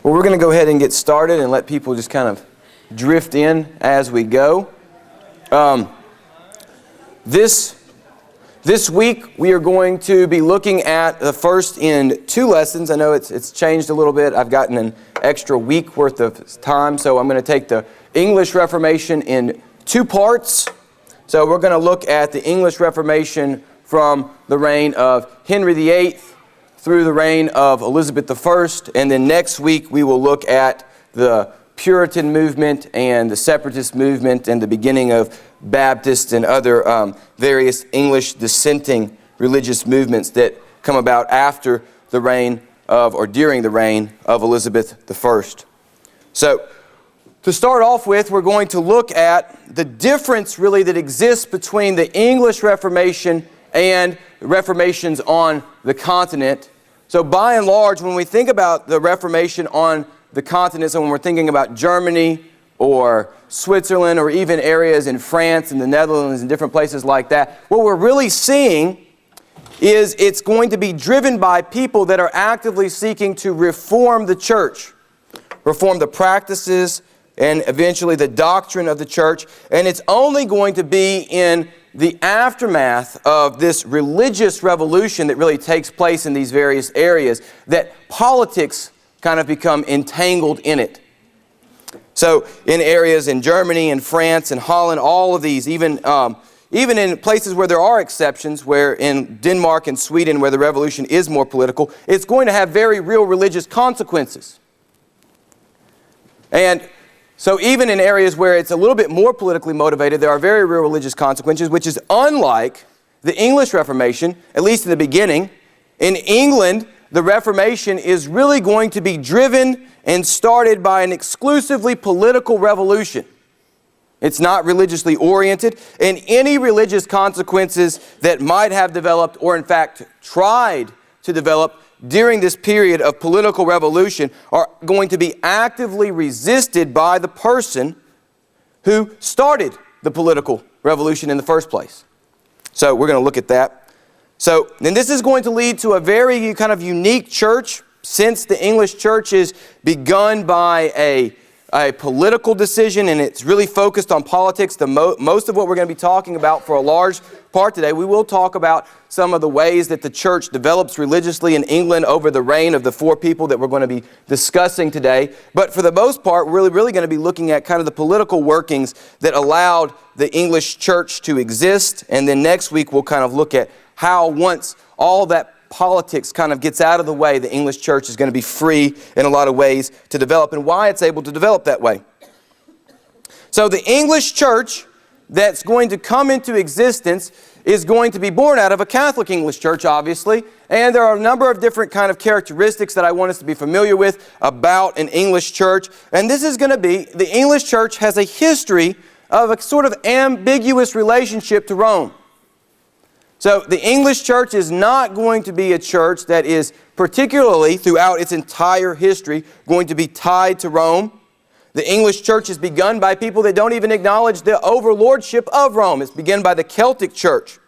Well, we're going to go ahead and get started and let people just kind of drift in as we go. This week we are going to be looking at the first in two lessons. I know it's changed a little bit. I've gotten an extra week worth of time, so I'm going to take the English Reformation in two parts. So we're going to look at the English Reformation from the reign of Henry VIII through the reign of Elizabeth I, and then next week we will look at the Puritan movement and the separatist movement and the beginning of Baptist and other various English dissenting religious movements that come about after the reign of, or during the reign of Elizabeth I. So, to start off with, we're going to look at the difference really that exists between the English Reformation and Reformations on the continent. So by and large, when we think about the Reformation on the continent, so when we're thinking about Germany or Switzerland or even areas in France and the Netherlands and different places like that, what we're really seeing is it's going to be driven by people that are actively seeking to reform the church, reform the practices and eventually the doctrine of the church. And it's only going to be in the aftermath of this religious revolution that really takes place in these various areas that politics kind of become entangled in it. So in areas in Germany and France and Holland, all of these, even in places where there are exceptions, where in Denmark and Sweden where the revolution is more political, it's going to have very real religious consequences. And so even in areas where it's a little bit more politically motivated, there are very real religious consequences, which is unlike the English Reformation, at least in the beginning. In England, the Reformation is really going to be driven and started by an exclusively political revolution. It's not religiously oriented, and any religious consequences that might have developed, or in fact tried to develop, during this period of political revolution are going to be actively resisted by the person who started the political revolution in the first place. So we're going to look at that. So, and this is going to lead to a very kind of unique church, since the English church is begun by a political decision and it's really focused on politics. Most of what we're going to be talking about for a large part today, we will talk about some of the ways that the church develops religiously in England over the reign of the four people that we're going to be discussing today. But for the most part, we're really going to be looking at kind of the political workings that allowed the English church to exist. And then next week we'll kind of look at how, once all that politics kind of gets out of the way, the English church is going to be free in a lot of ways to develop, and why it's able to develop that way. So the English church that's going to come into existence is going to be born out of a Catholic English church, obviously, and there are a number of different kind of characteristics that I want us to be familiar with about an English church. And this is going to be, the English church has a history of a sort of ambiguous relationship to Rome. So the English church is not going to be a church that is particularly throughout its entire history going to be tied to Rome. The English church is begun by people that don't even acknowledge the overlordship of Rome. It's begun by the Celtic church.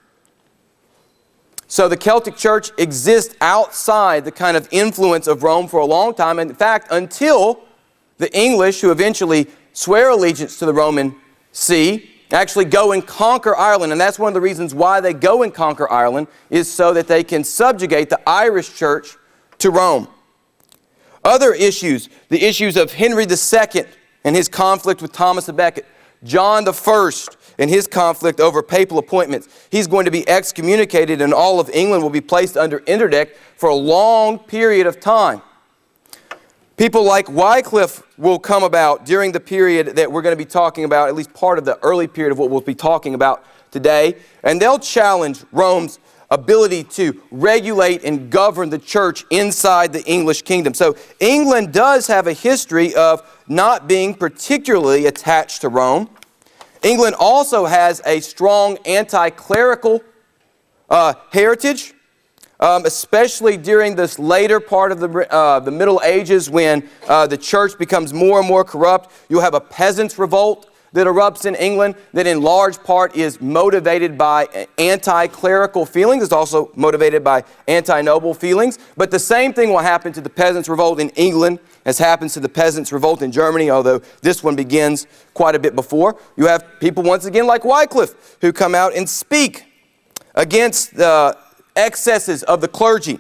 So the Celtic church exists outside the kind of influence of Rome for a long time. And in fact, until the English, who eventually swear allegiance to the Roman See, actually go and conquer Ireland. And that's one of the reasons why they go and conquer Ireland, is so that they can subjugate the Irish church to Rome. Other issues, the issues of Henry II and his conflict with Thomas à Becket, John I and his conflict over papal appointments. He's going to be excommunicated, and all of England will be placed under interdict for a long period of time. People like Wycliffe will come about during the period that we're going to be talking about, at least part of the early period of what we'll be talking about today. And they'll challenge Rome's ability to regulate and govern the church inside the English kingdom. So England does have a history of not being particularly attached to Rome. England also has a strong anti-clerical heritage. Especially during this later part of the Middle Ages, when the church becomes more and more corrupt. You'll have a peasants' revolt that erupts in England that in large part is motivated by anti-clerical feelings. It's also motivated by anti-noble feelings. But the same thing will happen to the peasants' revolt in England as happens to the Peasants' Revolt in Germany, although this one begins quite a bit before. You have people once again like Wycliffe who come out and speak against the excesses of the clergy.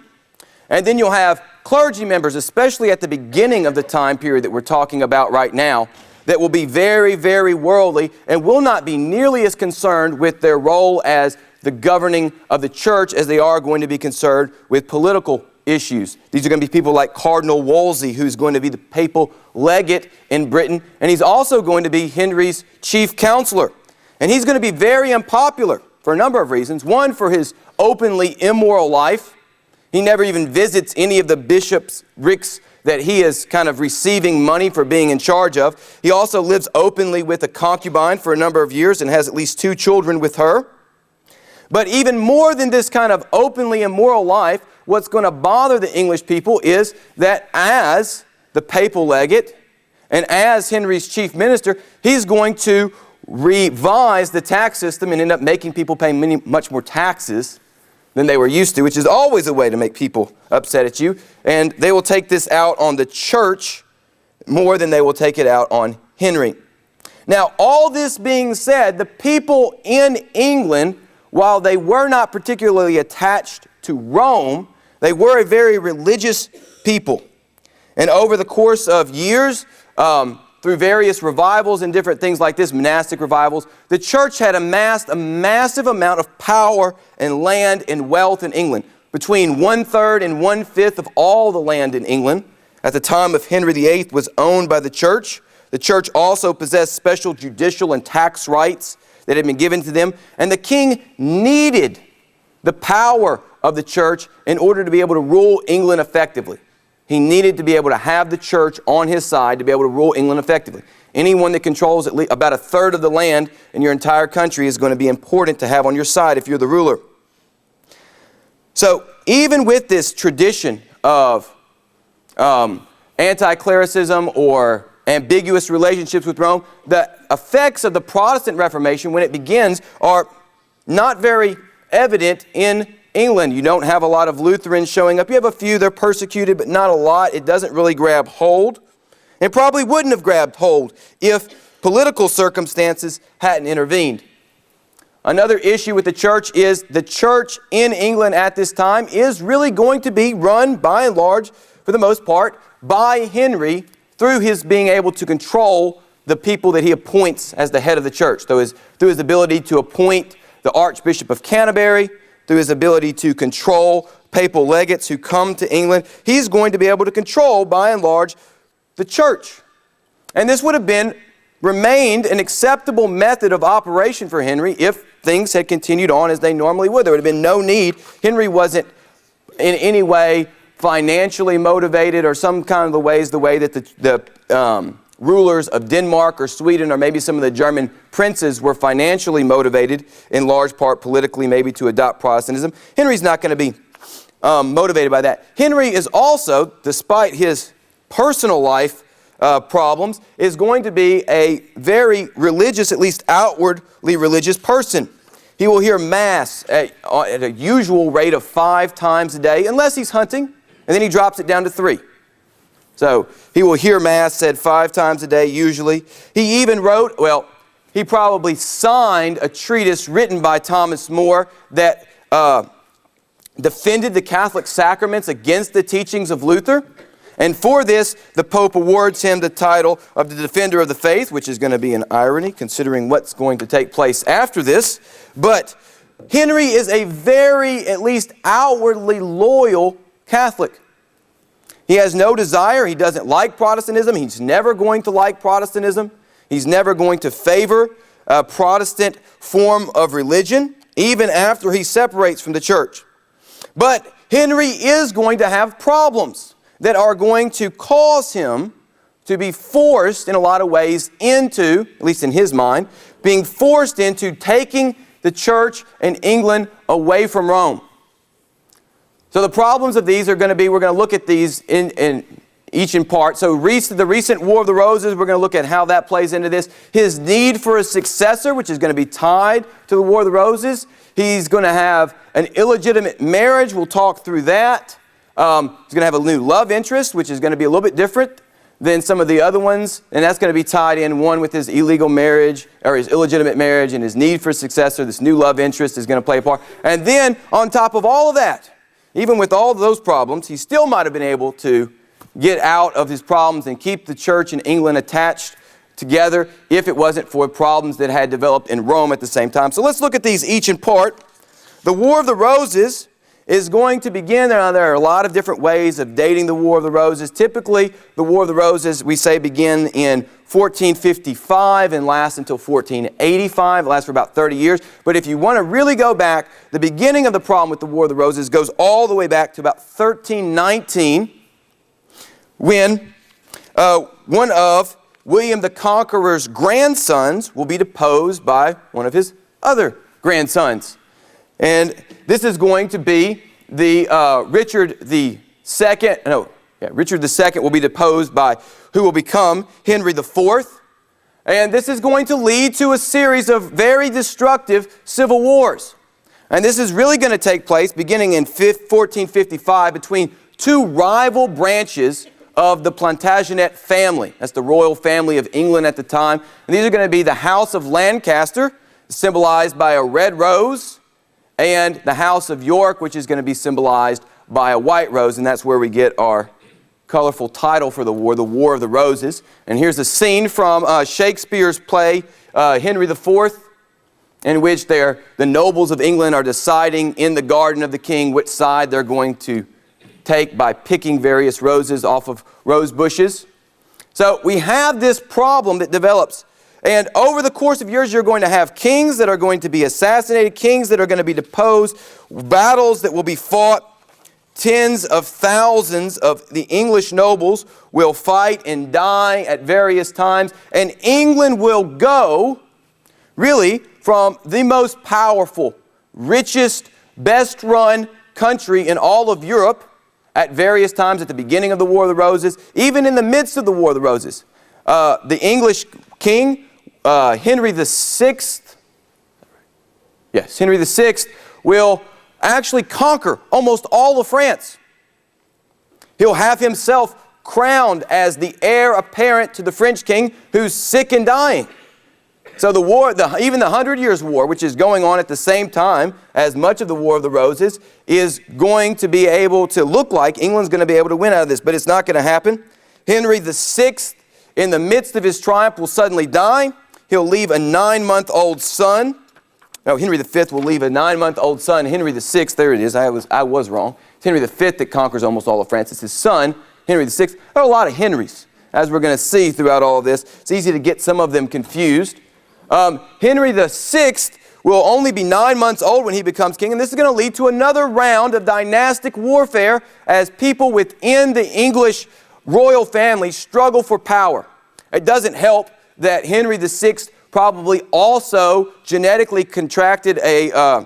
And then you'll have clergy members, especially at the beginning of the time period that we're talking about right now, that will be very, very worldly and will not be nearly as concerned with their role as the governing of the church as they are going to be concerned with political issues. These are going to be people like Cardinal Wolsey, who's going to be the papal legate in Britain, and he's also going to be Henry's chief counselor. And he's going to be very unpopular for a number of reasons. One, for his openly immoral life. He never even visits any of the bishops' ricks that he is kind of receiving money for being in charge of. He also lives openly with a concubine for a number of years and has at least 2 children with her. But even more than this kind of openly immoral life, what's going to bother the English people is that as the papal legate and as Henry's chief minister, he's going to revise the tax system and end up making people pay much more taxes than they were used to, which is always a way to make people upset at you. And they will take this out on the church more than they will take it out on Henry. Now, all this being said, the people in England, while they were not particularly attached to Rome, they were a very religious people. And over the course of years, through various revivals and different things like this, monastic revivals, the church had amassed a massive amount of power and land and wealth in England. Between 1/3 and 1/5 of all the land in England at the time of Henry VIII was owned by the church. The church also possessed special judicial and tax rights that had been given to them. And the king needed the power of the church in order to be able to rule England effectively. He needed to be able to have the church on his side to be able to rule England effectively. Anyone that controls at least about 1/3 of the land in your entire country is going to be important to have on your side if you're the ruler. So even with this tradition of anti-clericism or ambiguous relationships with Rome, the effects of the Protestant Reformation when it begins are not very evident in England. You don't have a lot of Lutherans showing up. You have a few, they're persecuted, but not a lot. It doesn't really grab hold. It probably wouldn't have grabbed hold if political circumstances hadn't intervened. Another issue with the church is the church in England at this time is really going to be run, by and large, for the most part, by Henry through his being able to control the people that he appoints as the head of the church. Through his ability to appoint the Archbishop of Canterbury, through his ability to control papal legates who come to England, he's going to be able to control, by and large, the church. And this would have remained an acceptable method of operation for Henry if things had continued on as they normally would. There would have been no need. Henry wasn't in any way financially motivated or some kind of the way that the rulers of Denmark or Sweden or maybe some of the German princes were financially motivated, in large part politically, maybe to adopt Protestantism. Henry's not going to be motivated by that. Henry is also, despite his personal life problems, is going to be a very religious, at least outwardly religious person. He will hear Mass at a usual rate of 5 times a day, unless he's hunting, and then he drops it down to 3. So he will hear Mass said 5 times a day usually. He even wrote, he probably signed a treatise written by Thomas More that defended the Catholic sacraments against the teachings of Luther. And for this, the Pope awards him the title of the Defender of the Faith, which is going to be an irony considering what's going to take place after this. But Henry is a very, at least outwardly loyal Catholic. He has no desire. He doesn't like Protestantism. He's never going to like Protestantism. He's never going to favor a Protestant form of religion, even after he separates from the church. But Henry is going to have problems that are going to cause him to be forced in a lot of ways into, at least in his mind, being forced into taking the church in England away from Rome. So the problems of these are going to be, we're going to look at these each in part. So the recent War of the Roses, we're going to look at how that plays into this. His need for a successor, which is going to be tied to the War of the Roses. He's going to have an illegitimate marriage. We'll talk through that. He's going to have a new love interest, which is going to be a little bit different than some of the other ones, and that's going to be tied in, one, with his illegal marriage, or his illegitimate marriage, and his need for a successor. This new love interest is going to play a part. And then, on top of all of that, even with all of those problems, he still might have been able to get out of his problems and keep the church in England attached together if it wasn't for problems that had developed in Rome at the same time. So let's look at these each in part. The War of the Roses is going to begin. Now, there are a lot of different ways of dating the War of the Roses. Typically, the War of the Roses, we say, begin in 1455 and last until 1485. It lasts for about 30 years. But if you want to really go back, the beginning of the problem with the War of the Roses goes all the way back to about 1319, when one of William the Conqueror's grandsons will be deposed by one of his other grandsons. And this is going to be the Richard II will be deposed by who will become Henry IV. And this is going to lead to a series of very destructive civil wars. And this is really going to take place beginning in 1455 between two rival branches of the Plantagenet family. That's the royal family of England at the time. And these are going to be the House of Lancaster, symbolized by a red rose, and the House of York, which is going to be symbolized by a white rose. And that's where we get our colorful title for the War of the Roses. And here's a scene from Shakespeare's play, Henry IV, in which the nobles of England are deciding in the garden of the king which side they're going to take by picking various roses off of rose bushes. So we have this problem that develops. And over the course of years, you're going to have kings that are going to be assassinated, kings that are going to be deposed, battles that will be fought. Tens of thousands of the English nobles will fight and die at various times. And England will go, really, from the most powerful, richest, best-run country in all of Europe at various times, at the beginning of the War of the Roses, even in the midst of the War of the Roses. The English king, Henry VI, Henry VI will actually conquer almost all of France. He'll have himself crowned as the heir apparent to the French king who's sick and dying. So the war, even the 100 Years' War, which is going on at the same time as much of the War of the Roses, is going to be able to look like England's going to be able to win out of this, but it's not going to happen. Henry VI, in the midst of his triumph, will suddenly die. He'll leave a 9-month-old son. No, Henry V will leave a 9-month-old son. Henry VI, there it is, I was wrong. It's Henry V that conquers almost all of France. It's his son, Henry VI. There are a lot of Henrys, as we're going to see throughout all of this. It's easy to get some of them confused. Henry VI will only be 9 months old when he becomes king, and this is going to lead to another round of dynastic warfare as people within the English royal family struggle for power. It doesn't help that Henry VI probably also genetically contracted a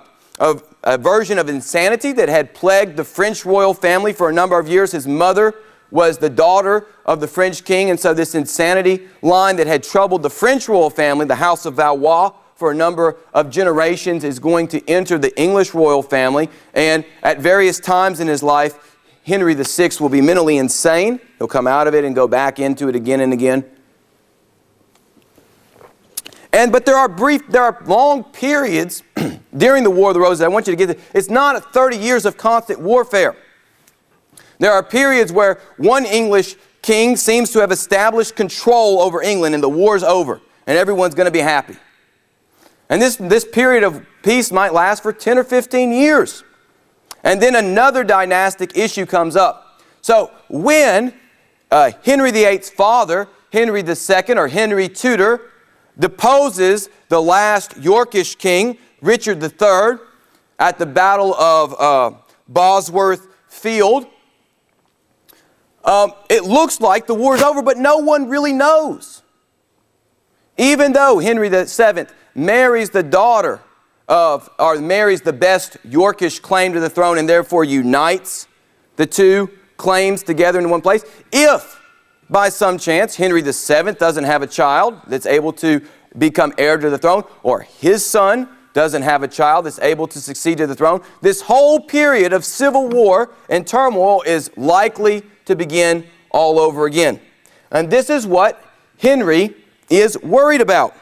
version of insanity that had plagued the French royal family for a number of years. His mother was the daughter of the French king, and so this insanity line that had troubled the French royal family, the House of Valois, for a number of generations, is going to enter the English royal family. And at various times in his life, Henry VI will be mentally insane. He'll come out of it and go back into it again and again. But there are long periods during the War of the Roses. I want you to get this. It's not 30 years of constant warfare. There are periods where one English king seems to have established control over England and the war's over and everyone's going to be happy. And this period of peace might last for 10 or 15 years. And then another dynastic issue comes up. So when Henry VIII's father, Henry II or Henry Tudor, deposes the last Yorkish king, Richard III, at the Battle of Bosworth Field, it looks like the war's over, but no one really knows. Even though Henry VII marries the daughter of, or marries the best Yorkish claim to the throne and therefore unites the two claims together in one place, if by some chance Henry VII doesn't have a child that's able to become heir to the throne, or his son doesn't have a child that's able to succeed to the throne, this whole period of civil war and turmoil is likely to begin all over again. And this is what Henry is worried about.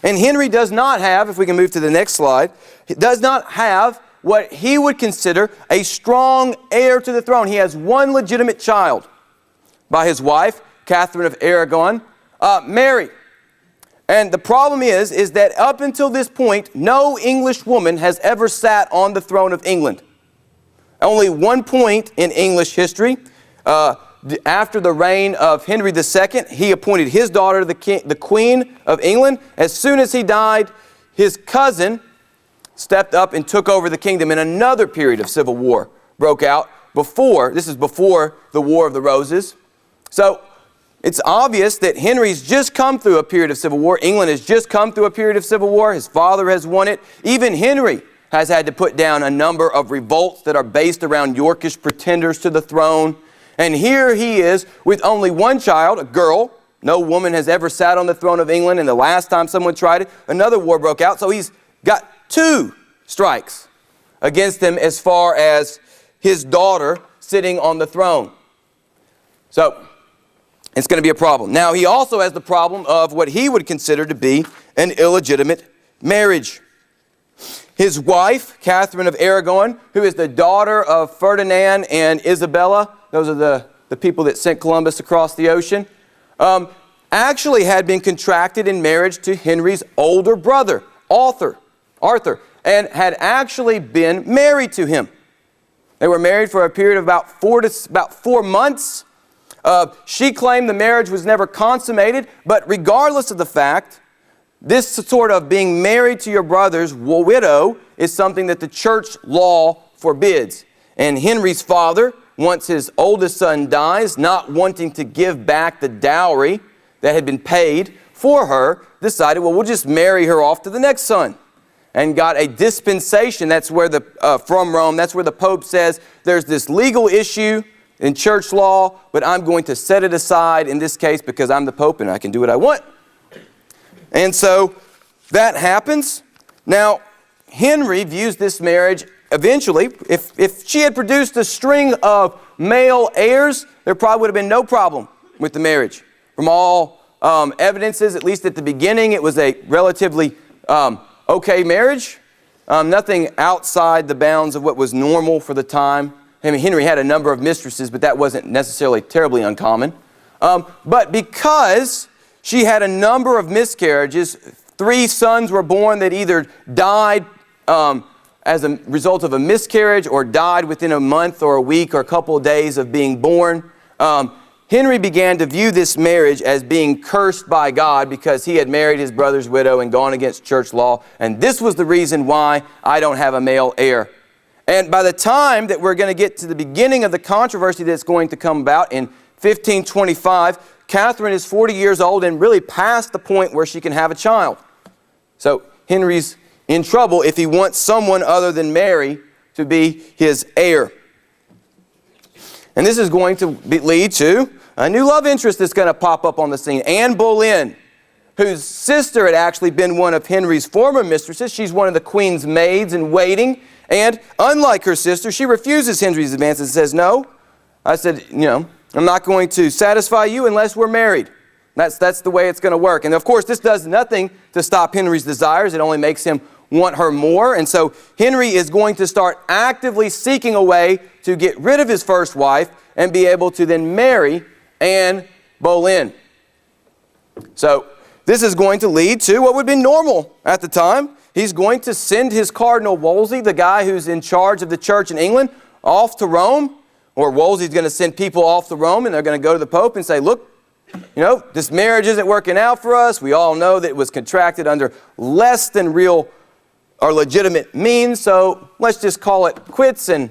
And Henry does not have, if we can move to the next slide, does not have what he would consider a strong heir to the throne. He has one legitimate child by his wife, Catherine of Aragon, Mary. And the problem is that up until this point, no English woman has ever sat on the throne of England. Only one point in English history, after the reign of Henry II, he appointed his daughter the Queen of England. As soon as he died, his cousin stepped up and took over the kingdom, and another period of civil war broke out this is before the War of the Roses. So it's obvious that Henry's just come through a period of civil war. England has just come through a period of civil war. His father has won it. Even Henry has had to put down a number of revolts that are based around Yorkish pretenders to the throne. And here he is with only one child, a girl. No woman has ever sat on the throne of England, and the last time someone tried it, another war broke out. So he's got two strikes against him as far as his daughter sitting on the throne. So it's going to be a problem. Now, he also has the problem of what he would consider to be an illegitimate marriage. His wife, Catherine of Aragon, who is the daughter of Ferdinand and Isabella, those are the people that sent Columbus across the ocean, actually had been contracted in marriage to Henry's older brother, Arthur, and had actually been married to him. They were married for a period of about 4 months. She claimed the marriage was never consummated, but regardless of the fact, this sort of being married to your brother's widow is something that the church law forbids. And Henry's father, once his oldest son dies, not wanting to give back the dowry that had been paid for her, decided, well, we'll just marry her off to the next son. And got a dispensation. That's where from Rome, that's where the Pope says there's this legal issue in church law, but I'm going to set it aside in this case because I'm the Pope and I can do what I want. And so that happens. Now, Henry views this marriage eventually, if she had produced a string of male heirs, there probably would have been no problem with the marriage. From all evidences, at least at the beginning, it was a relatively okay marriage. Nothing outside the bounds of what was normal for the time. I mean, Henry had a number of mistresses, but that wasn't necessarily terribly uncommon. But because she had a number of miscarriages, 3 sons were born that either died as a result of a miscarriage or died within a month or a week or a couple of days of being born. Henry began to view this marriage as being cursed by God because he had married his brother's widow and gone against church law. And this was the reason why I don't have a male heir. And by the time that we're going to get to the beginning of the controversy that's going to come about in 1525, Catherine is 40 years old and really past the point where she can have a child. So Henry's in trouble if he wants someone other than Mary to be his heir. And this is going to lead to a new love interest that's going to pop up on the scene. Anne Boleyn, whose sister had actually been one of Henry's former mistresses. She's one of the Queen's maids in waiting. And unlike her sister, she refuses Henry's advances and says, no, I said, I'm not going to satisfy you unless we're married. That's the way it's going to work. And of course, this does nothing to stop Henry's desires. It only makes him want her more. And so Henry is going to start actively seeking a way to get rid of his first wife and be able to then marry Anne Boleyn. So this is going to lead to what would be normal at the time. He's going to send his Cardinal Wolsey, the guy who's in charge of the church in England, off to Rome. Or Wolsey's going to send people off to Rome and they're going to go to the Pope and say, look, this marriage isn't working out for us. We all know that it was contracted under less than real or legitimate means, so let's just call it quits and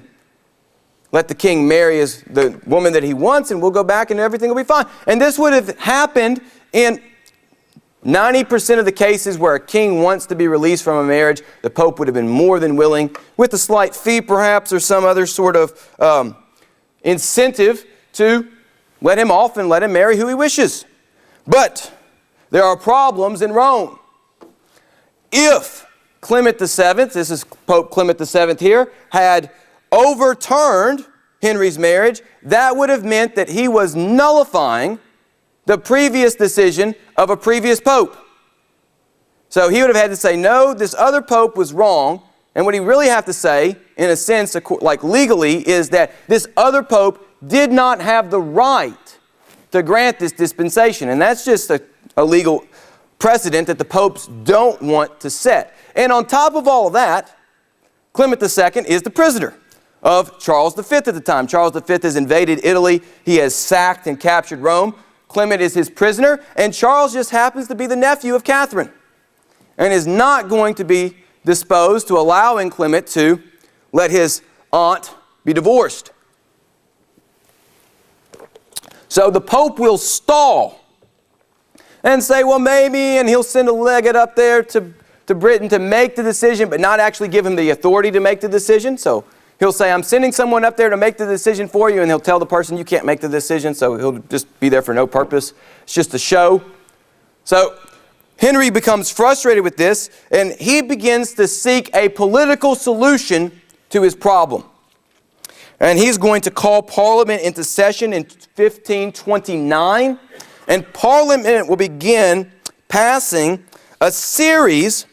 let the king marry the woman that he wants and we'll go back and everything will be fine. And this would have happened in 90% of the cases where a king wants to be released from a marriage. The Pope would have been more than willing, with a slight fee perhaps or some other sort of incentive, to let him off and let him marry who he wishes. But there are problems in Rome. If Clement VII, this is Pope Clement VII here, had overturned Henry's marriage, that would have meant that he was nullifying the previous decision of a previous pope. So he would have had to say, no, this other pope was wrong. And what he really have to say, in a sense, like legally, is that this other pope did not have the right to grant this dispensation. And that's just a legal precedent that the popes don't want to set. And on top of all of that, Clement II is the prisoner of Charles V at the time. Charles V has invaded Italy. He has sacked and captured Rome. Clement is his prisoner, and Charles just happens to be the nephew of Catherine, and is not going to be disposed to allowing Clement to let his aunt be divorced. So the Pope will stall and say, well, maybe, and he'll send a legate up there to Britain to make the decision, but not actually give him the authority to make the decision. So he'll say, I'm sending someone up there to make the decision for you, and he'll tell the person, you can't make the decision, so he'll just be there for no purpose. It's just a show. So Henry becomes frustrated with this, and he begins to seek a political solution to his problem. And he's going to call Parliament into session in 1529, and Parliament will begin passing a series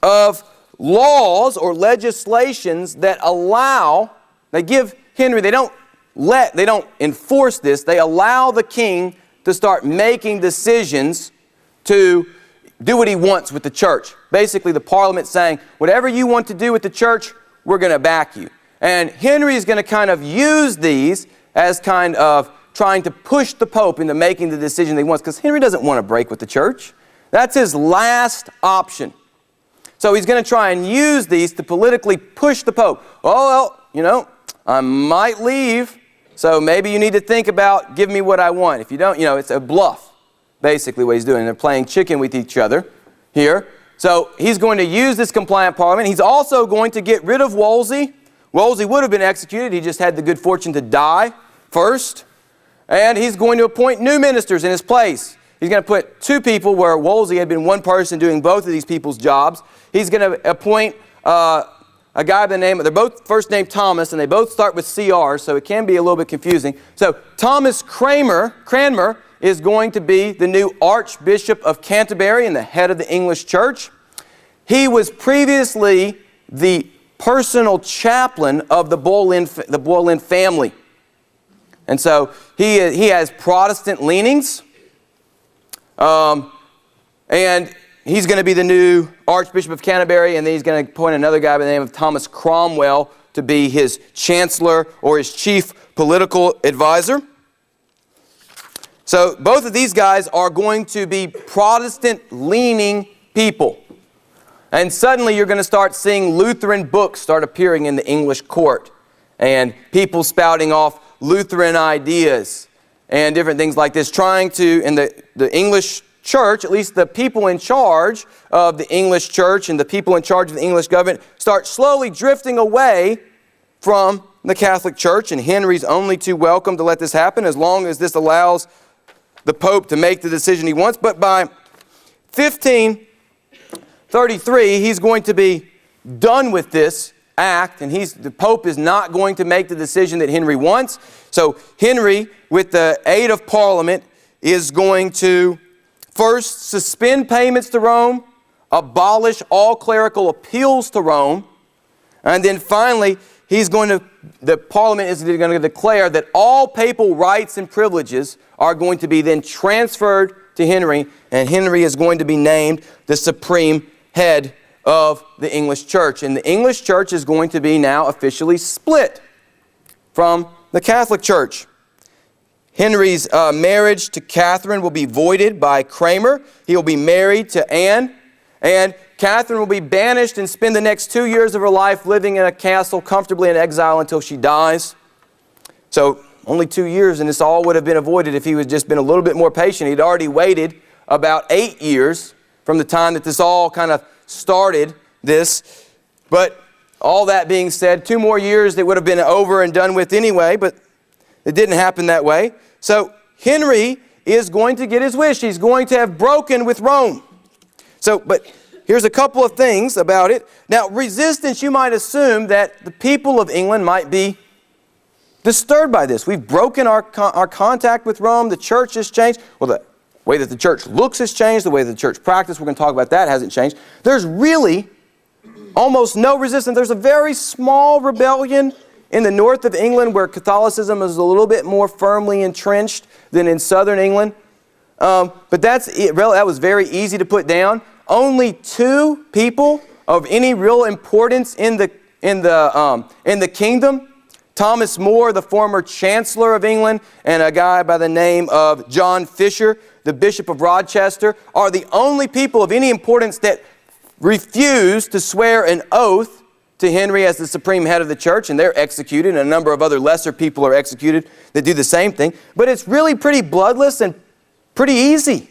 of laws or legislations that allow, they give Henry, they don't enforce this, they allow the king to start making decisions to do what he wants with the church. Basically, the Parliament saying, whatever you want to do with the church, we're going to back you. And Henry is going to kind of use these as kind of trying to push the Pope into making the decision that he wants, because Henry doesn't want to break with the church. That's his last option. So he's going to try and use these to politically push the Pope. Oh, well, you know, I might leave, so maybe you need to think about giving me what I want. If you don't, you know, it's a bluff, basically what he's doing. They're playing chicken with each other here. So he's going to use this compliant Parliament. He's also going to get rid of Wolsey. Wolsey would have been executed. He just had the good fortune to die first. And he's going to appoint new ministers in his place. He's going to put two people where Wolsey had been one person doing both of these people's jobs. He's going to appoint a guy by the name, they're both first name Thomas, and they both start with CR, so it can be a little bit confusing. So Thomas Cranmer is going to be the new Archbishop of Canterbury and the head of the English Church. He was previously the personal chaplain of the Boleyn family. And so he has Protestant leanings. And he's going to be the new Archbishop of Canterbury, and then he's going to appoint another guy by the name of Thomas Cromwell to be his chancellor or his chief political advisor. So both of these guys are going to be Protestant-leaning people. And suddenly you're going to start seeing Lutheran books start appearing in the English court, and people spouting off Lutheran ideas and different things like this, trying to, in the English church, at least the people in charge of the English church and the people in charge of the English government, start slowly drifting away from the Catholic Church, and Henry's only too welcome to let this happen as long as this allows the Pope to make the decision he wants. But by 1533, he's going to be done with this act, and the Pope is not going to make the decision that Henry wants. So Henry, with the aid of Parliament, is going to first suspend payments to Rome, abolish all clerical appeals to Rome, and then finally the Parliament is going to declare that all papal rights and privileges are going to be then transferred to Henry, and Henry is going to be named the supreme head of the English Church. And the English Church is going to be now officially split from the Catholic Church. Henry's marriage to Catherine will be voided by Cranmer. He will be married to Anne, and Catherine will be banished and spend the next 2 years of her life living in a castle comfortably in exile until she dies. So only 2 years, and this all would have been avoided if he had just been a little bit more patient. He'd already waited about 8 years from the time that this all kind of started this. But all that being said, 2 more years that would have been over and done with anyway, but it didn't happen that way. So Henry is going to get his wish. He's going to have broken with Rome. But here's a couple of things about it. Now, resistance, you might assume that the people of England might be disturbed by this. We've broken our contact with Rome. The church has changed. Well, the way that the church looks has changed. The way that the church practices, we're going to talk about that, hasn't changed. There's really almost no resistance. There's a very small rebellion in the north of England where Catholicism is a little bit more firmly entrenched than in southern England. But that was very easy to put down. Only 2 people of any real importance in the kingdom, Thomas More, the former Chancellor of England, and a guy by the name of John Fisher, the Bishop of Rochester, are the only people of any importance that refused to swear an oath to Henry as the supreme head of the church, and they're executed, and a number of other lesser people are executed that do the same thing. But it's really pretty bloodless and pretty easy.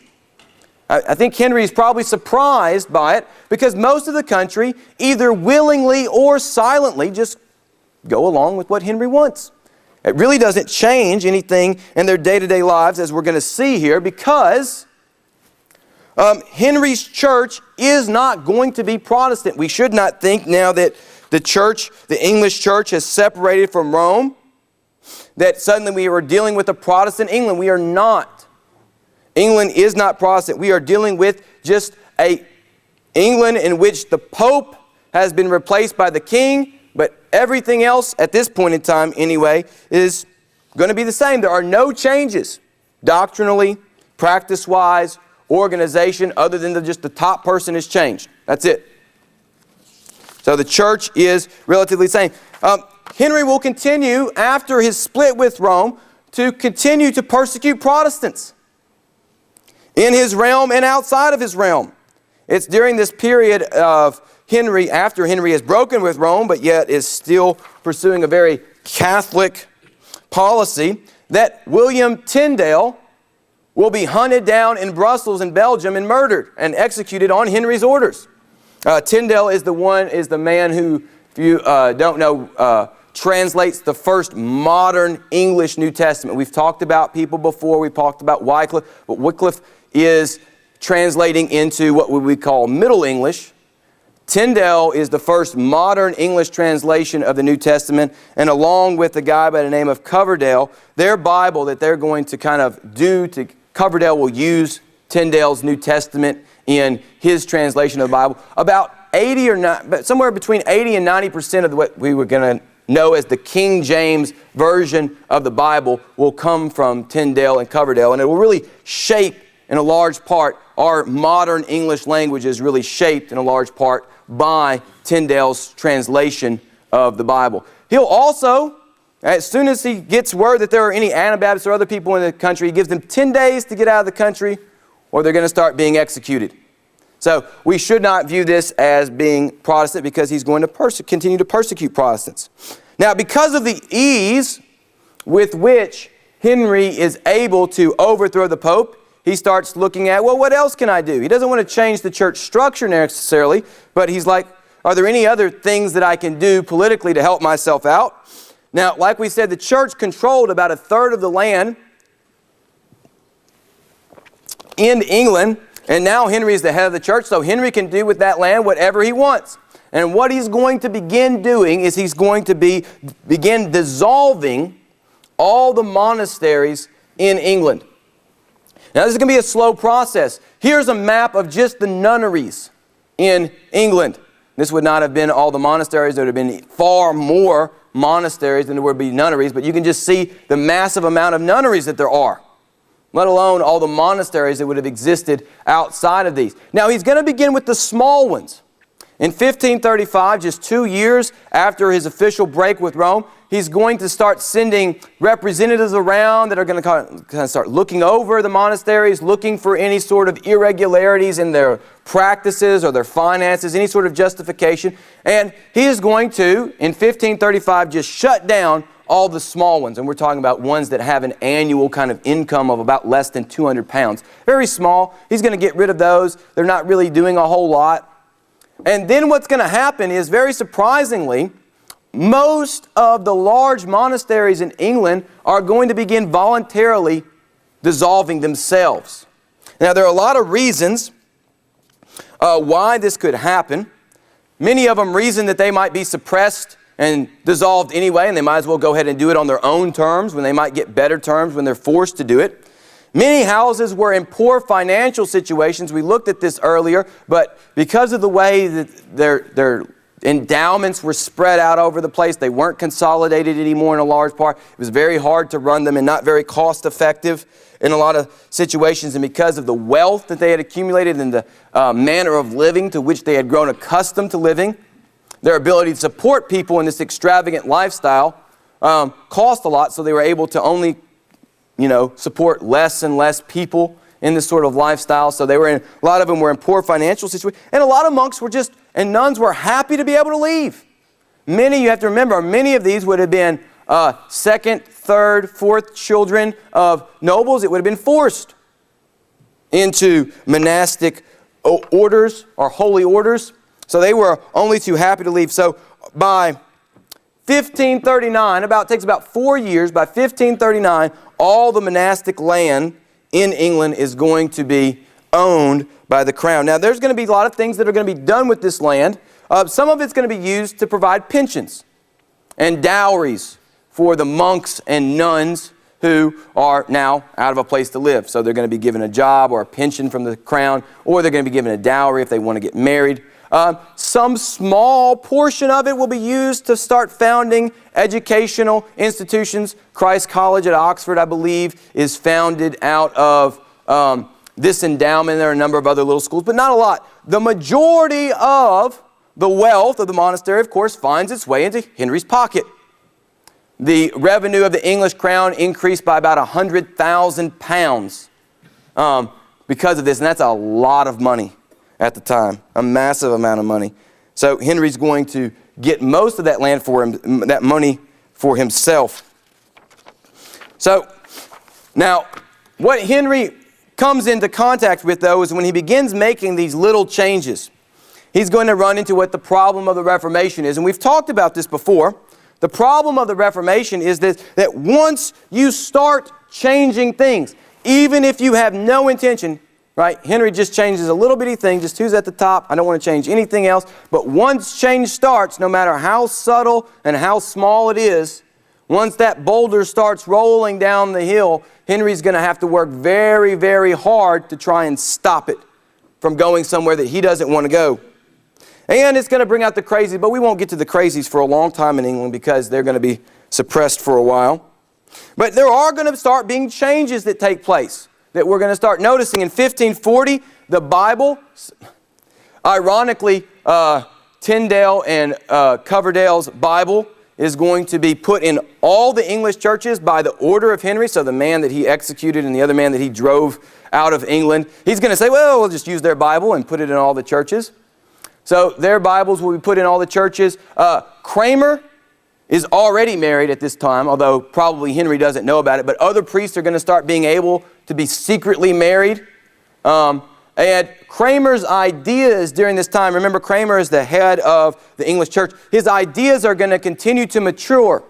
I think Henry is probably surprised by it because most of the country either willingly or silently just go along with what Henry wants. It really doesn't change anything in their day-to-day lives, as we're going to see here, because Henry's church is not going to be Protestant. We should not think now that the church, the English church, has separated from Rome, that suddenly we are dealing with a Protestant England. We are not. England is not Protestant. We are dealing with just a England in which the Pope has been replaced by the King, but everything else at this point in time anyway is going to be the same. There are no changes doctrinally, practice-wise, organization, other than just the top person has changed. That's it. So the church is relatively the same. Henry will continue after his split with Rome to continue to persecute Protestants in his realm and outside of his realm. It's during this period of Henry, after Henry has broken with Rome, but yet is still pursuing a very Catholic policy, that William Tyndale will be hunted down in Brussels in Belgium and murdered and executed on Henry's orders. Tyndale is the man who, if you don't know, translates the first modern English New Testament. We've talked about people before. We've talked about Wycliffe, but Wycliffe is translating into what we would call Middle English. Tyndale is the first modern English translation of the New Testament, and along with a guy by the name of Coverdale, their Bible that they're going to kind of Coverdale will use Tyndale's New Testament in his translation of the Bible. About 80 or not, somewhere between 80 and 90% of what we were going to know as the King James version of the Bible will come from Tyndale and Coverdale, and it will really shape in a large part our modern English language is really shaped in a large part by Tyndale's translation of the Bible. He'll also, as soon as he gets word that there are any Anabaptists or other people in the country, he gives them 10 days to get out of the country or they're going to start being executed. So we should not view this as being Protestant because he's going to continue to persecute Protestants. Now, because of the ease with which Henry is able to overthrow the Pope, he starts looking at, well, what else can I do? He doesn't want to change the church structure necessarily, but he's like, are there any other things that I can do politically to help myself out? Now, like we said, the church controlled about a third of the land in England, and now Henry is the head of the church, so Henry can do with that land whatever he wants. And what he's going to begin doing is he's going to begin dissolving all the monasteries in England. Now, this is going to be a slow process. Here's a map of just the nunneries in England. This would not have been all the monasteries. There would have been far more monasteries than there would be nunneries, but you can just see the massive amount of nunneries that there are, let alone all the monasteries that would have existed outside of these. Now, he's going to begin with the small ones. In 1535, just 2 years after his official break with Rome, he's going to start sending representatives around that are going to kind of start looking over the monasteries, looking for any sort of irregularities in their practices or their finances, any sort of justification. And he is going to, in 1535, just shut down all the small ones. And we're talking about ones that have an annual kind of income of about less than 200 pounds. Very small. He's going to get rid of those. They're not really doing a whole lot. And then what's going to happen is, very surprisingly, most of the large monasteries in England are going to begin voluntarily dissolving themselves. Now, there are a lot of reasons why this could happen. Many of them reason that they might be suppressed and dissolved anyway, and they might as well go ahead and do it on their own terms when they might get better terms when they're forced to do it. Many houses were in poor financial situations. We looked at this earlier, but because of the way that their endowments were spread out over the place, they weren't consolidated anymore in a large part. It was very hard to run them and not very cost effective in a lot of situations. And because of the wealth that they had accumulated and the manner of living to which they had grown accustomed to living, their ability to support people in this extravagant lifestyle cost a lot, so they were able to only support less and less people in this sort of lifestyle. So a lot of them were in poor financial situations. And a lot of monks and nuns were happy to be able to leave. You have to remember, many of these would have been second, third, fourth children of nobles. It would have been forced into monastic orders or holy orders. So they were only too happy to leave. So by 1539, takes about 4 years, by 1539, all the monastic land in England is going to be owned by the crown. Now, there's going to be a lot of things that are going to be done with this land. Some of it's going to be used to provide pensions and dowries for the monks and nuns who are now out of a place to live. So they're going to be given a job or a pension from the crown, or they're going to be given a dowry if they want to get married. Some small portion of it will be used to start founding educational institutions. Christ College at Oxford, I believe, is founded out of this endowment. There are a number of other little schools, but not a lot. The majority of the wealth of the monastery, of course, finds its way into Henry's pocket. The revenue of the English crown increased by about £100,000 because of this, and that's a lot of money at the time, a massive amount of money. So Henry's going to get most of that land for him, that money for himself. So now, what Henry comes into contact with, though, is when he begins making these little changes, he's going to run into what the problem of the Reformation is. And we've talked about this before. The problem of the Reformation is that once you start changing things, even if you have no intention, right? Henry just changes a little bitty thing, just who's at the top. I don't want to change anything else. But once change starts, no matter how subtle and how small it is, once that boulder starts rolling down the hill, Henry's going to have to work very, very hard to try and stop it from going somewhere that he doesn't want to go. And it's going to bring out the crazies, but we won't get to the crazies for a long time in England because they're going to be suppressed for a while. But there are going to start being changes that take place that we're going to start noticing. In 1540, the Bible, ironically, Tyndale and Coverdale's Bible is going to be put in all the English churches by the order of Henry. So the man that he executed and the other man that he drove out of England, he's going to say, well, we'll just use their Bible and put it in all the churches. So their Bibles will be put in all the churches. Kramer is already married at this time, although probably Henry doesn't know about it. But other priests are going to start being able to be secretly married. And Kramer's ideas during this time, remember Kramer is the head of the English church, his ideas are going to continue to mature.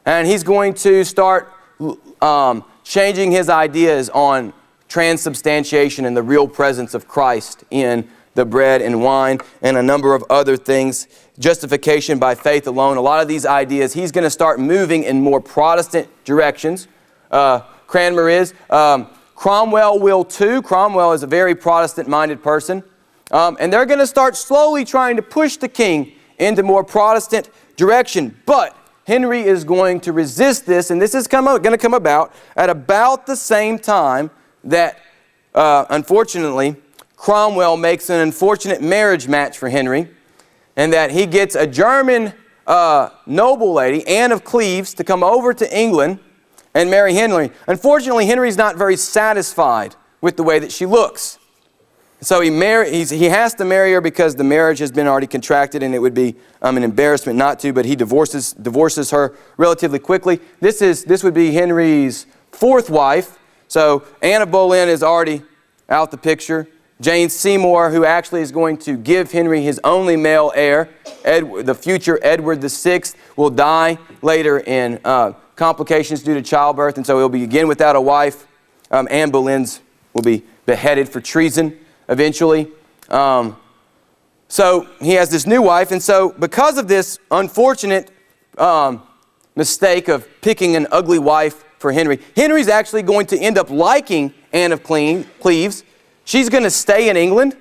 And he's going to start changing his ideas on transubstantiation and the real presence of Christ in the bread and wine and a number of other things. Justification by faith alone. A lot of these ideas, he's going to start moving in more Protestant directions. Cranmer is. Cromwell will too. Cromwell is a very Protestant-minded person. And they're going to start slowly trying to push the king into more Protestant direction. But Henry is going to resist this, and this is going to come about at about the same time that, unfortunately, Cromwell makes an unfortunate marriage match for Henry, and that he gets a German noble lady, Anne of Cleves, to come over to England and marry Henry. Unfortunately, Henry's not very satisfied with the way that she looks. So he has to marry her because the marriage has been already contracted, and it would be an embarrassment not to, but he divorces her relatively quickly. This would be Henry's fourth wife. So Anne of Boleyn is already out the picture. Jane Seymour, who actually is going to give Henry his only male heir, the future Edward VI, will die later in complications due to childbirth, and so he'll be again without a wife. Anne Boleyn will be beheaded for treason eventually. So he has this new wife, and so because of this unfortunate mistake of picking an ugly wife for Henry, Henry's actually going to end up liking Anne of Cleves. She's going to stay in England.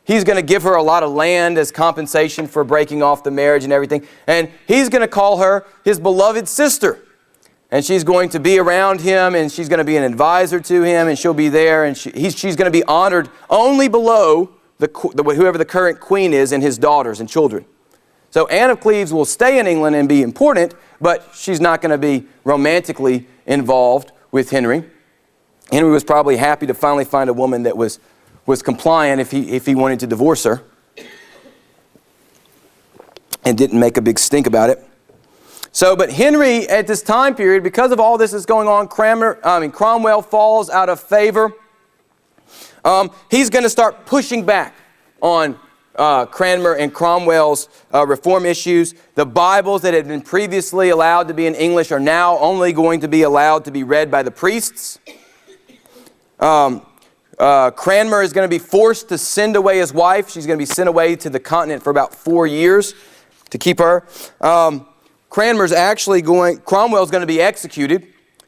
He's going to give her a lot of land as compensation for breaking off the marriage and everything. And he's going to call her his beloved sister. And she's going to be around him, and she's going to be an advisor to him, and she'll be there, and she's going to be honored only below whoever the current queen is and his daughters and children. So Anne of Cleves will stay in England and be important, but she's not going to be romantically involved with Henry. Henry was probably happy to finally find a woman that was compliant if he wanted to divorce her, and didn't make a big stink about it. So, but Henry at this time period, because of all this that's going on, Cromwell falls out of favor. He's going to start pushing back on Cranmer and Cromwell's reform issues. The Bibles that had been previously allowed to be in English are now only going to be allowed to be read by the priests. Cranmer is going to be forced to send away his wife. She's going to be sent away to the continent for about 4 years to keep her. Cromwell's going to be executed.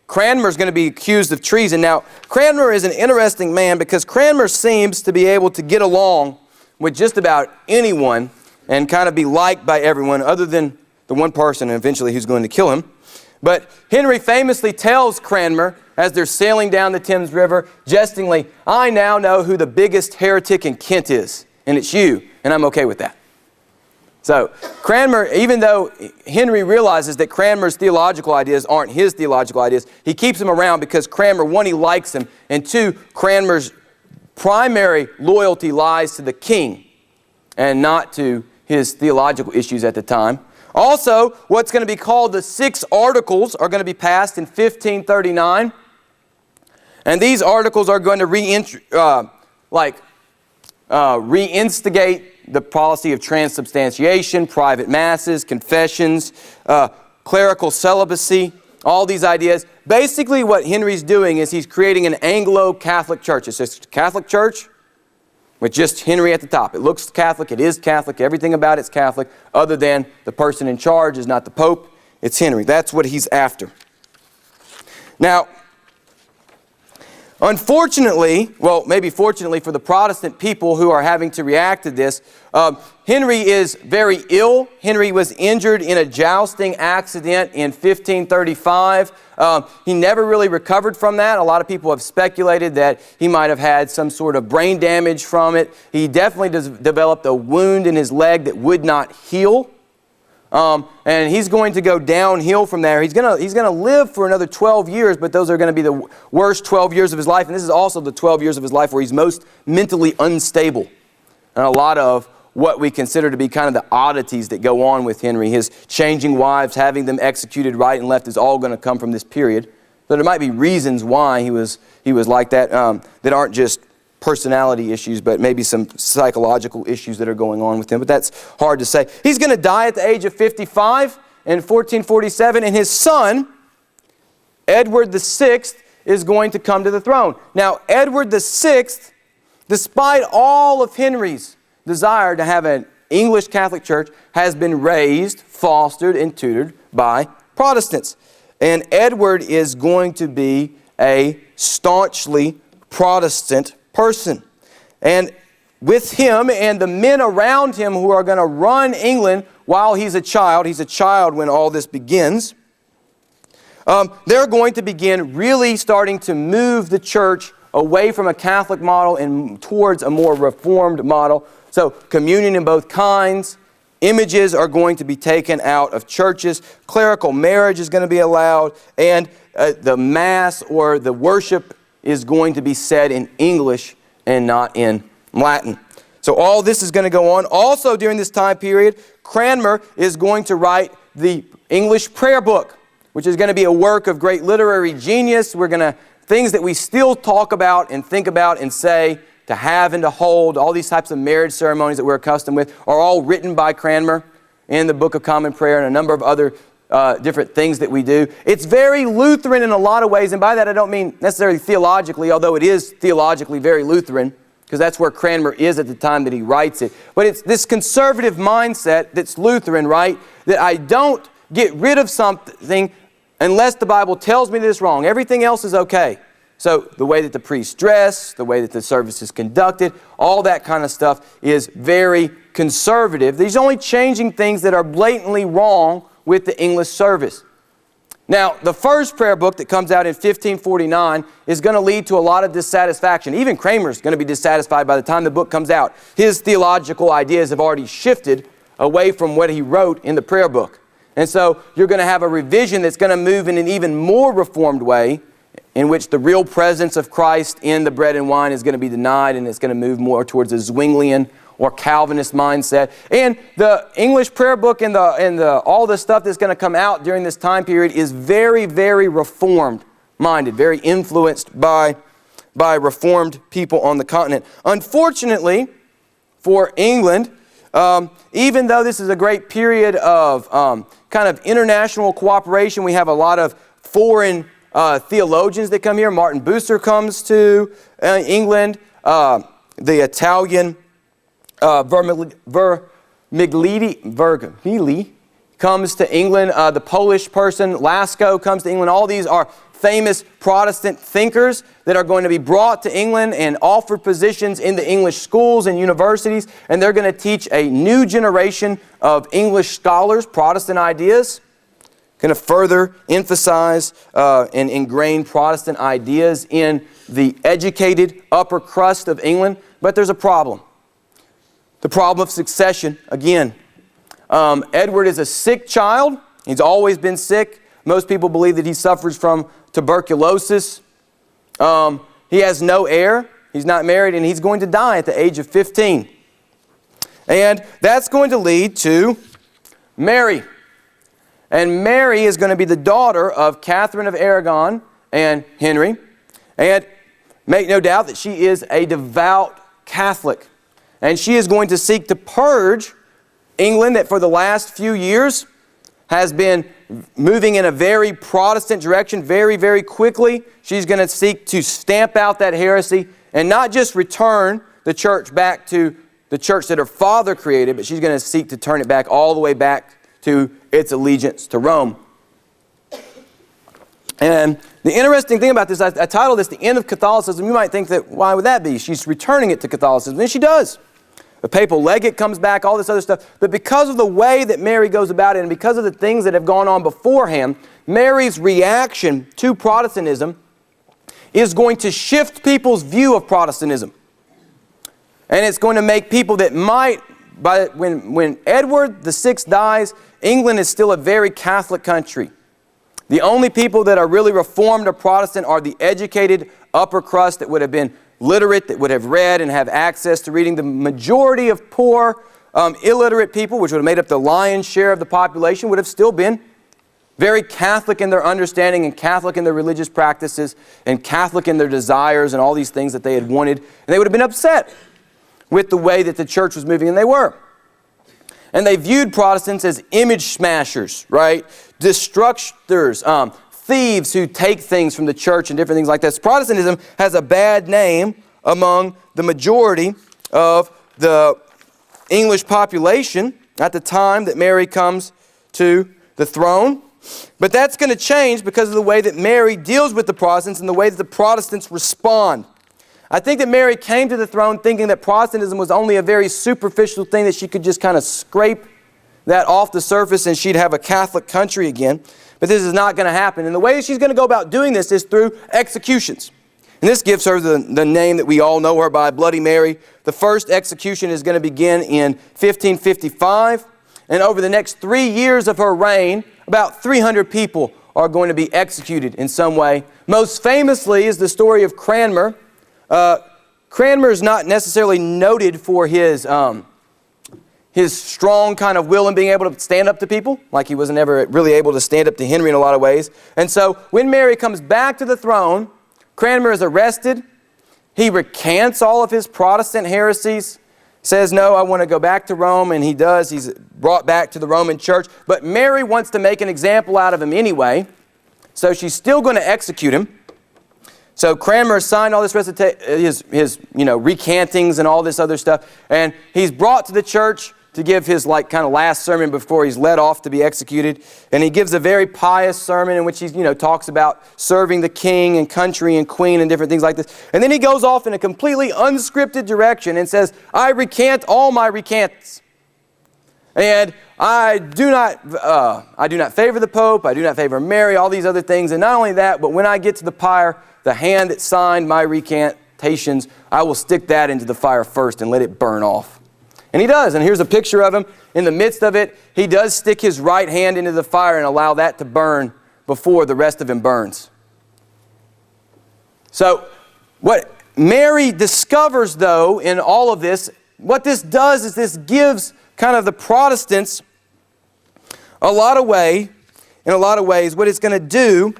Cranmer's going to be accused of treason. Now, Cranmer is an interesting man because Cranmer seems to be able to get along with just about anyone and kind of be liked by everyone other than the one person eventually who's going to kill him. But Henry famously tells Cranmer as they're sailing down the Thames River, jestingly, "I now know who the biggest heretic in Kent is, and it's you, and I'm okay with that." So Cranmer, even though Henry realizes that Cranmer's theological ideas aren't his theological ideas, he keeps him around because Cranmer, one, he likes him, and two, Cranmer's primary loyalty lies to the king and not to his theological issues at the time. Also, what's going to be called the 6 Articles are going to be passed in 1539. And these articles are going to reinstigate the policy of transubstantiation, private masses, confessions, clerical celibacy, all these ideas. Basically what Henry's doing is he's creating an Anglo-Catholic church. It's just a Catholic church with just Henry at the top. It looks Catholic, it is Catholic, everything about it's Catholic, other than the person in charge is not the Pope, it's Henry. That's what he's after. Now, unfortunately, well, maybe fortunately for the Protestant people who are having to react to this, Henry is very ill. Henry was injured in a jousting accident in 1535. He never really recovered from that. A lot of people have speculated that he might have had some sort of brain damage from it. He definitely developed a wound in his leg that would not heal. And he's going to go downhill from there. He's going to live for another 12 years, but those are going to be the worst 12 years of his life. And this is also the 12 years of his life where he's most mentally unstable. And a lot of what we consider to be kind of the oddities that go on with Henry, his changing wives, having them executed right and left, is all going to come from this period. So there might be reasons why he was like that, that aren't just personality issues, but maybe some psychological issues that are going on with him. But that's hard to say. He's going to die at the age of 55 in 1447, and his son, Edward VI, is going to come to the throne. Now, Edward VI, despite all of Henry's desire to have an English Catholic Church, has been raised, fostered, and tutored by Protestants. And Edward is going to be a staunchly Protestant person. And with him and the men around him who are going to run England while he's a child when all this begins, they're going to begin really starting to move the church away from a Catholic model and towards a more Reformed model. So communion in both kinds, images are going to be taken out of churches, clerical marriage is going to be allowed, and the Mass or the worship is going to be said in English and not in Latin. So all this is going to go on. Also during this time period, Cranmer is going to write the English prayer book, which is going to be a work of great literary genius. Things that we still talk about and think about and say, to have and to hold, all these types of marriage ceremonies that we're accustomed with, are all written by Cranmer in the Book of Common Prayer and a number of other different things that we do. It's very Lutheran in a lot of ways, and by that I don't mean necessarily theologically, although it is theologically very Lutheran, because that's where Cranmer is at the time that he writes it. But it's this conservative mindset that's Lutheran, right? That I don't get rid of something unless the Bible tells me that it's wrong. Everything else is okay. So the way that the priests dress, the way that the service is conducted, all that kind of stuff is very conservative. He's only changing things that are blatantly wrong with the English service. Now, the first prayer book that comes out in 1549 is going to lead to a lot of dissatisfaction. Even Cranmer's going to be dissatisfied by the time the book comes out. His theological ideas have already shifted away from what he wrote in the prayer book. And so you're going to have a revision that's going to move in an even more reformed way, in which the real presence of Christ in the bread and wine is going to be denied, and it's going to move more towards a Zwinglian or Calvinist mindset. And the English prayer book and all the stuff that's going to come out during this time period is very, very reformed-minded, very influenced by reformed people on the continent. Unfortunately, for England, even though this is a great period of kind of international cooperation, we have a lot of foreign theologians that come here. Martin Bucer comes to England. The Italian Vermiglio comes to England. The Polish person, Lasko, comes to England. All these are famous Protestant thinkers that are going to be brought to England and offered positions in the English schools and universities. And they're going to teach a new generation of English scholars, Protestant ideas. Going to further emphasize and ingrain Protestant ideas in the educated upper crust of England. But there's a problem. The problem of succession, again. Edward is a sick child. He's always been sick. Most people believe that he suffers from tuberculosis. He has no heir. He's not married, and he's going to die at the age of 15. And that's going to lead to Mary. And Mary is going to be the daughter of Catherine of Aragon and Henry. And make no doubt that she is a devout Catholic. And she is going to seek to purge England that for the last few years has been moving in a very Protestant direction very, very quickly. She's going to seek to stamp out that heresy and not just return the church back to the church that her father created, but she's going to seek to turn it back all the way back to its allegiance to Rome. And the interesting thing about this, I titled this The End of Catholicism. You might think that, why would that be? She's returning it to Catholicism. And she does. The papal legate comes back, all this other stuff. But because of the way that Mary goes about it and because of the things that have gone on beforehand, Mary's reaction to Protestantism is going to shift people's view of Protestantism. And it's going to make people that might, when Edward VI dies, England is still a very Catholic country. The only people that are really Reformed or Protestant are the educated upper crust that would have been literate, that would have read and have access to reading. The majority of poor, illiterate people, which would have made up the lion's share of the population, would have still been very Catholic in their understanding and Catholic in their religious practices and Catholic in their desires and all these things that they had wanted. And they would have been upset with the way that the church was moving, and they were. And they viewed Protestants as image smashers, right? Destructors, thieves who take things from the church and different things like that. So Protestantism has a bad name among the majority of the English population at the time that Mary comes to the throne. But that's going to change because of the way that Mary deals with the Protestants and the way that the Protestants respond. I think that Mary came to the throne thinking that Protestantism was only a very superficial thing, that she could just kind of scrape that off the surface and she'd have a Catholic country again. But this is not going to happen. And the way she's going to go about doing this is through executions. And this gives her the name that we all know her by, Bloody Mary. The first execution is going to begin in 1555. And over the next 3 years of her reign, about 300 people are going to be executed in some way. Most famously is the story of Cranmer. Cranmer is not necessarily noted for his strong kind of will in being able to stand up to people, like he wasn't ever really able to stand up to Henry in a lot of ways. And so when Mary comes back to the throne, Cranmer is arrested. He recants all of his Protestant heresies, says, no, I want to go back to Rome, and he does. He's brought back to the Roman church. But Mary wants to make an example out of him anyway, so she's still going to execute him. So Cranmer signed all this his recantings and all this other stuff, and he's brought to the church to give his kind of last sermon before he's led off to be executed. And he gives a very pious sermon in which he talks about serving the king and country and queen and different things like this. And then he goes off in a completely unscripted direction and says, I recant all my recants. And I do not favor the Pope, I do not favor Mary, all these other things. And not only that, but when I get to the pyre, the hand that signed my recantations, I will stick that into the fire first and let it burn off. And he does. And here's a picture of him. In the midst of it, he does stick his right hand into the fire and allow that to burn before the rest of him burns. So what Mary discovers, though, in all of this, what this does is this gives kind of the Protestants in a lot of ways, what it's going to do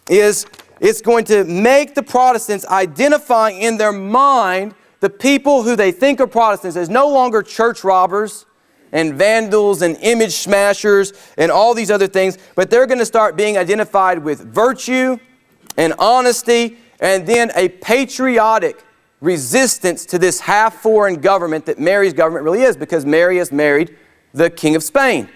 is it's going to make the Protestants identify in their mind the people who they think are Protestants as no longer church robbers and vandals and image smashers and all these other things, but they're going to start being identified with virtue and honesty and then a patriotic resistance to this half-foreign government that Mary's government really is, because Mary has married the King of Spain.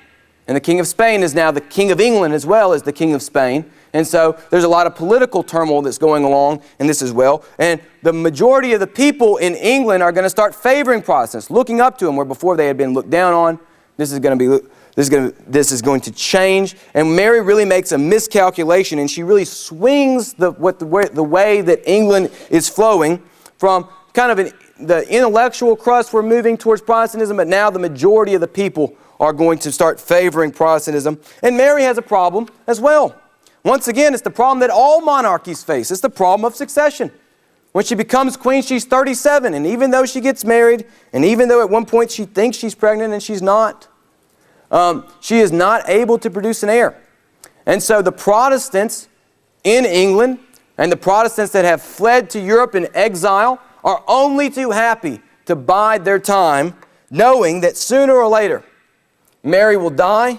And the King of Spain is now the King of England as well as the King of Spain. And so there's a lot of political turmoil that's going along in this as well. And the majority of the people in England are going to start favoring Protestants, looking up to them where before they had been looked down on. This is going to change. And Mary really makes a miscalculation, and she really swings the way that England is flowing from kind of the intellectual crust we're moving towards Protestantism, but now the majority of the people are going to start favoring Protestantism. And Mary has a problem as well. Once again, it's the problem that all monarchies face. It's the problem of succession. When she becomes queen, she's 37, and even though she gets married, and even though at one point she thinks she's pregnant and she's not, she is not able to produce an heir. And so the Protestants in England and the Protestants that have fled to Europe in exile are only too happy to bide their time, knowing that sooner or later Mary will die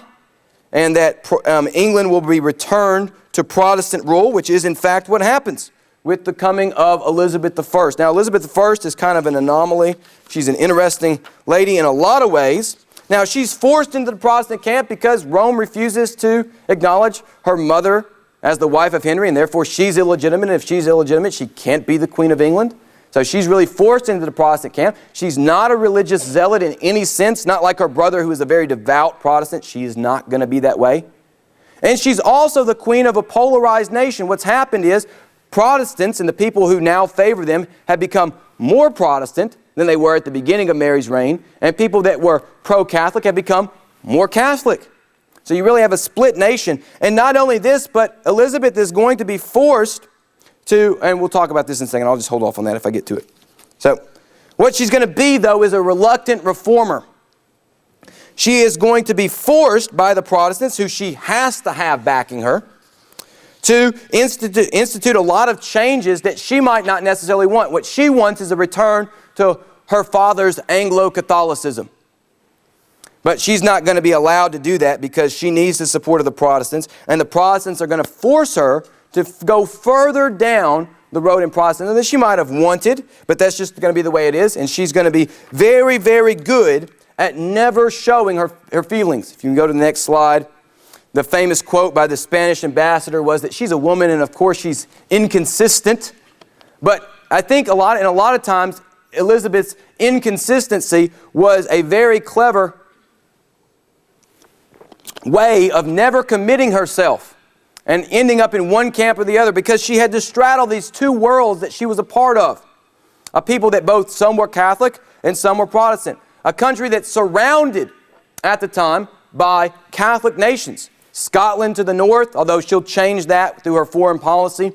and that England will be returned to Protestant rule, which is in fact what happens with the coming of Elizabeth I. Now Elizabeth I is kind of an anomaly. She's an interesting lady in a lot of ways. Now she's forced into the Protestant camp because Rome refuses to acknowledge her mother as the wife of Henry, and therefore she's illegitimate. And if she's illegitimate, she can't be the Queen of England. So she's really forced into the Protestant camp. She's not a religious zealot in any sense, not like her brother who is a very devout Protestant. She is not going to be that way. And she's also the queen of a polarized nation. What's happened is Protestants and the people who now favor them have become more Protestant than they were at the beginning of Mary's reign, and people that were pro-Catholic have become more Catholic. So you really have a split nation. And not only this, but Elizabeth is going to be forced to, and we'll talk about this in a second, I'll just hold off on that if I get to it. So, what she's going to be, though, is a reluctant reformer. She is going to be forced by the Protestants, who she has to have backing her, to institute a lot of changes that she might not necessarily want. What she wants is a return to her father's Anglo-Catholicism. But she's not going to be allowed to do that because she needs the support of the Protestants, and the Protestants are going to force her to go further down the road in Protestantism than she might have wanted, but that's just going to be the way it is, and she's going to be very, very good at never showing her feelings. If you can go to the next slide. The famous quote by the Spanish ambassador was that she's a woman and of course she's inconsistent. But I think a lot of times Elizabeth's inconsistency was a very clever way of never committing herself and ending up in one camp or the other, because she had to straddle these two worlds that she was a part of. A people that both some were Catholic and some were Protestant. A country that's surrounded at the time by Catholic nations. Scotland to the north, although she'll change that through her foreign policy.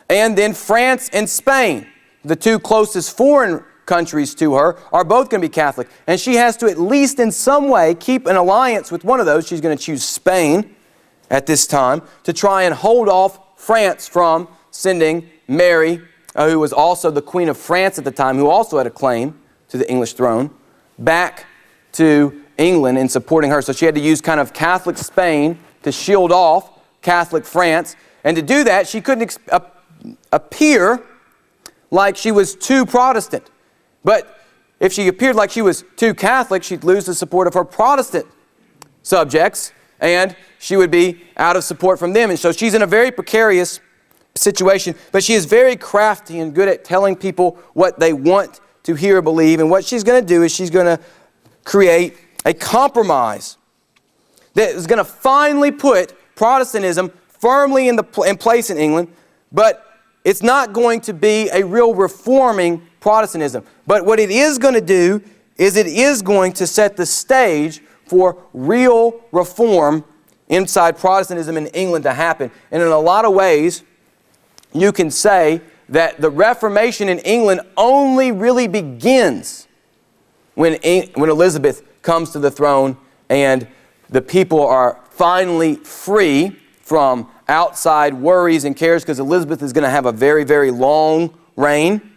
And then France and Spain, the two closest foreign countries to her, are both going to be Catholic. And she has to at least in some way keep an alliance with one of those. She's going to choose Spain at this time to try and hold off France from sending Mary, who was also the Queen of France at the time, who also had a claim to the English throne, back to England in supporting her. So she had to use kind of Catholic Spain to shield off Catholic France. And to do that, she couldn't appear like she was too Protestant. But if she appeared like she was too Catholic, she'd lose the support of her Protestant subjects, and she would be out of support from them. And so she's in a very precarious situation, but she is very crafty and good at telling people what they want to hear or believe. And what she's going to do is she's going to create a compromise that is going to finally put Protestantism firmly in place in England, but it's not going to be a real reforming Protestantism. But what it is going to do is it is going to set the stage for real reform inside Protestantism in England to happen. And in a lot of ways, you can say that the Reformation in England only really begins when Elizabeth comes to the throne and the people are finally free from outside worries and cares, because Elizabeth is going to have a very, very long reign.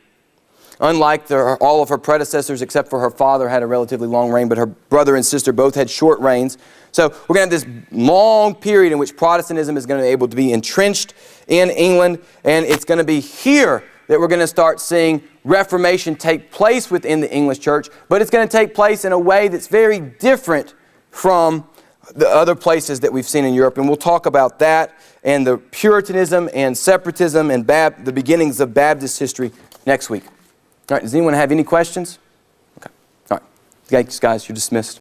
Unlike all of her predecessors, except for her father had a relatively long reign, but her brother and sister both had short reigns. So we're going to have this long period in which Protestantism is going to be able to be entrenched in England, and it's going to be here that we're going to start seeing Reformation take place within the English church, but it's going to take place in a way that's very different from the other places that we've seen in Europe. And we'll talk about that and the Puritanism and separatism and the beginnings of Baptist history next week. All right, does anyone have any questions? Okay. All right. Thanks, guys. You're dismissed.